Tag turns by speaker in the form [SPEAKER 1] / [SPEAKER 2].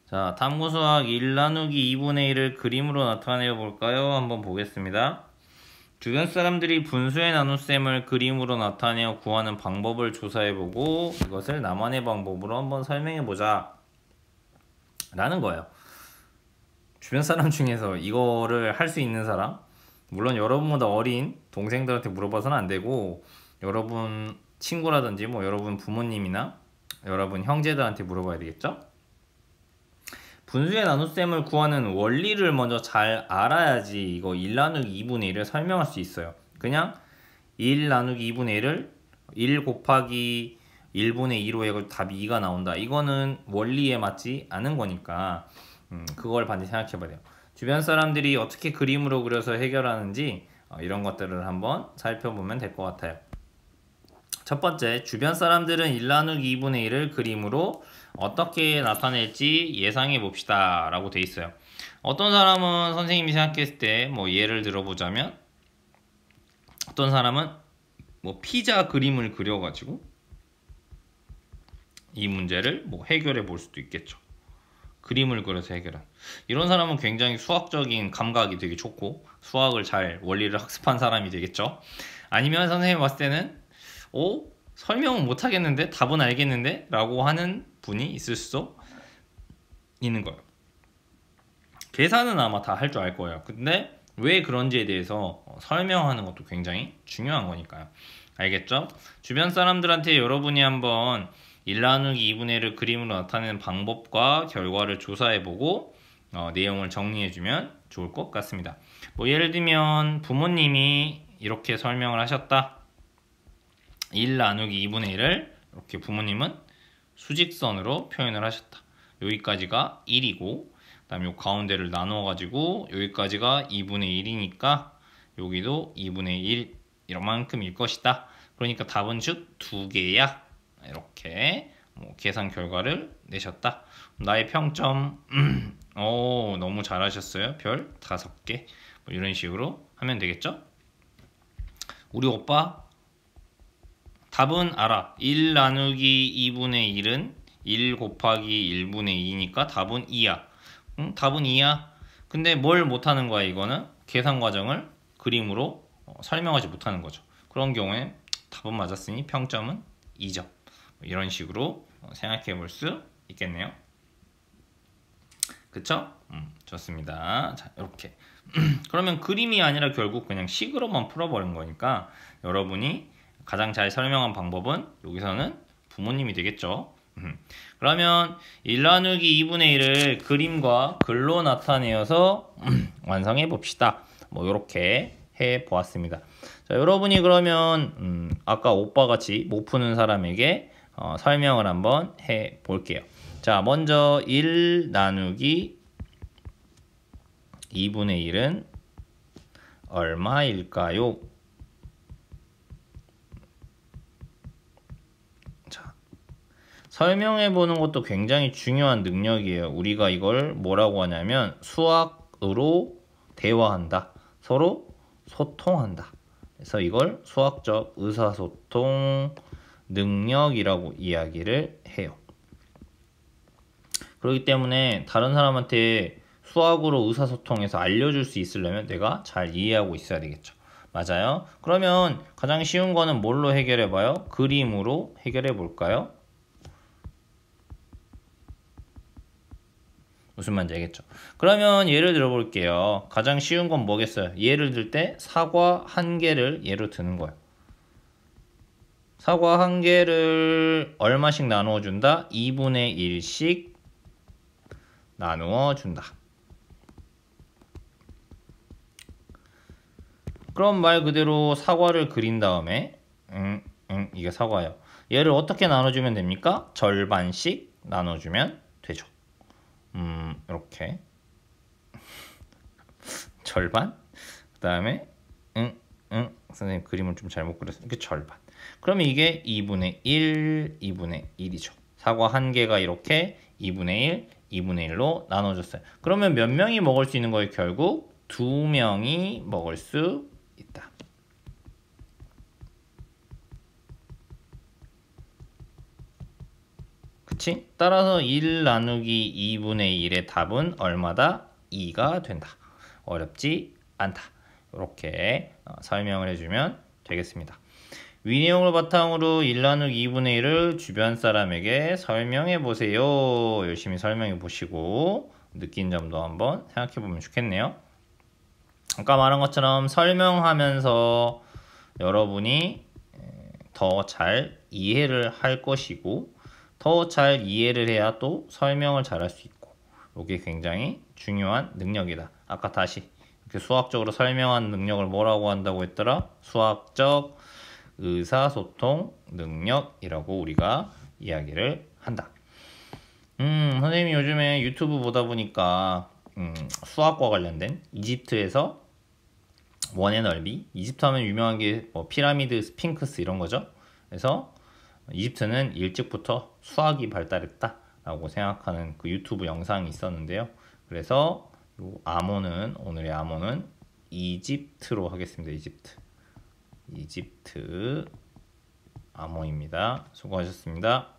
[SPEAKER 1] 자, 탐구수학 1 나누기 2분의 1을 그림으로 나타내어 볼까요? 한번 보겠습니다. 주변 사람들이 분수의 나눗셈을 그림으로 나타내어 구하는 방법을 조사해보고 이것을 나만의 방법으로 한번 설명해보자 라는 거예요. 주변 사람 중에서 이거를 할 수 있는 사람, 물론 여러분보다 어린 동생들한테 물어봐서는 안 되고 여러분 친구라든지 뭐 여러분 부모님이나 여러분 형제들한테 물어봐야 되겠죠? 분수의 나눗셈을 구하는 원리를 먼저 잘 알아야지 이거 1 나누기 2분의 1을 설명할 수 있어요. 그냥 1 나누기 2분의 1을 1 곱하기 1분의 2로 해서 답이 2가 나온다. 이거는 원리에 맞지 않은 거니까 그걸 반드시 생각해 봐야 돼요. 주변 사람들이 어떻게 그림으로 그려서 해결하는지 이런 것들을 한번 살펴보면 될 것 같아요. 첫 번째, 주변 사람들은 1 나누기 2분의 1을 그림으로 어떻게 나타낼지 예상해 봅시다 라고 돼 있어요. 어떤 사람은 선생님이 생각했을 때 뭐 예를 들어보자면 어떤 사람은 뭐 피자 그림을 그려가지고 이 문제를 뭐 해결해 볼 수도 있겠죠. 그림을 그려서 해결한. 이런 사람은 굉장히 수학적인 감각이 되게 좋고 수학을 잘 원리를 학습한 사람이 되겠죠. 아니면 선생님이 봤을 때는 설명은 못 하겠는데 답은 알겠는데 라고 하는 분이 있을 수도 있는 거예요. 계산은 아마 다 할 줄 알 거예요. 근데 왜 그런지에 대해서 설명하는 것도 굉장히 중요한 거니까요. 알겠죠? 주변 사람들한테 여러분이 한번 1 나누기 2분의 1을 그림으로 나타내는 방법과 결과를 조사해보고 내용을 정리해주면 좋을 것 같습니다. 뭐 예를 들면 부모님이 이렇게 설명을 하셨다. 1 나누기 2분의 1을 이렇게 부모님은 수직선으로 표현을 하셨다. 여기까지가 1이고 그 다음에 요 가운데를 나누어가지고 여기까지가 2분의 1이니까 여기도 2분의 1 이만큼일 것이다. 그러니까 답은 즉 2개야. 이렇게 계산 결과를 내셨다. 나의 평점 너무 잘하셨어요. 별 5개 뭐 이런 식으로 하면 되겠죠? 우리 오빠 답은 알아. 1 나누기 2분의 1은 1 곱하기 1분의 2니까 답은 2야. 답은 2야. 근데 뭘 못하는 거야 이거는? 계산 과정을 그림으로 설명하지 못하는 거죠. 그런 경우에 답은 맞았으니 평점은 2점. 이런 식으로 생각해 볼 수 있겠네요. 그쵸? 좋습니다. 자, 이렇게. 그러면 그림이 아니라 결국 그냥 식으로만 풀어버린 거니까 여러분이 가장 잘 설명한 방법은 여기서는 부모님이 되겠죠. 그러면 1 나누기 2분의 1을 그림과 글로 나타내어서 완성해 봅시다. 뭐 이렇게 해 보았습니다. 자, 여러분이 그러면 아까 오빠 같이 못 푸는 사람에게 설명을 한번 해 볼게요. 자, 먼저 1 나누기 2분의 1은 얼마일까요? 자, 설명해 보는 것도 굉장히 중요한 능력이에요. 우리가 이걸 뭐라고 하냐면 수학으로 대화한다. 서로 소통한다. 그래서 이걸 수학적 의사소통 능력이라고 이야기를 해요. 그렇기 때문에 다른 사람한테 수학으로 의사소통해서 알려줄 수 있으려면 내가 잘 이해하고 있어야 되겠죠. 맞아요. 그러면 가장 쉬운 거는 뭘로 해결해 봐요? 그림으로 해결해 볼까요? 무슨 말인지 알겠죠? 그러면 예를 들어 볼게요. 가장 쉬운 건 뭐겠어요? 예를 들 때 사과 1개를 예로 드는 거예요. 사과 1개를 얼마씩 나누어 준다? 2분의 1씩 나누어 준다. 그럼 말 그대로 사과를 그린 다음에 이게 사과예요. 얘를 어떻게 나눠주면 됩니까? 절반씩 나눠주면 되죠. 이렇게 절반 그 다음에 선생님 그림을 좀 잘못 그렸어요. 이렇게 절반. 그러면 이게 2분의 1, 2분의 1이죠. 사과 1개가 이렇게 2분의 1, 2분의 1로 나눠졌어요. 그러면 몇 명이 먹을 수 있는 거예요? 결국 2명이 먹을 수 있다. 그치? 따라서 1 나누기 2분의 1의 답은 얼마다? 2가 된다. 어렵지 않다. 이렇게 설명을 해주면 되겠습니다. 위 내용을 바탕으로 1 나누기 2분의 1을 주변 사람에게 설명해 보세요. 열심히 설명해 보시고 느낀 점도 한번 생각해 보면 좋겠네요. 아까 말한 것처럼 설명하면서 여러분이 더 잘 이해를 할 것이고 더 잘 이해를 해야 또 설명을 잘 할 수 있고 이게 굉장히 중요한 능력이다. 아까 다시 이렇게 수학적으로 설명한 능력을 뭐라고 한다고 했더라? 수학적 의사소통 능력이라고 우리가 이야기를 한다. 선생님이 요즘에 유튜브 보다 보니까 수학과 관련된 이집트에서 원의 넓이, 이집트 하면 유명한 게 뭐 피라미드, 스핑크스 이런 거죠. 그래서 이집트는 일찍부터 수학이 발달했다 라고 생각하는 그 유튜브 영상이 있었는데요. 그래서 오늘의 암호는 이집트로 하겠습니다. 이집트 암호입니다. 수고하셨습니다.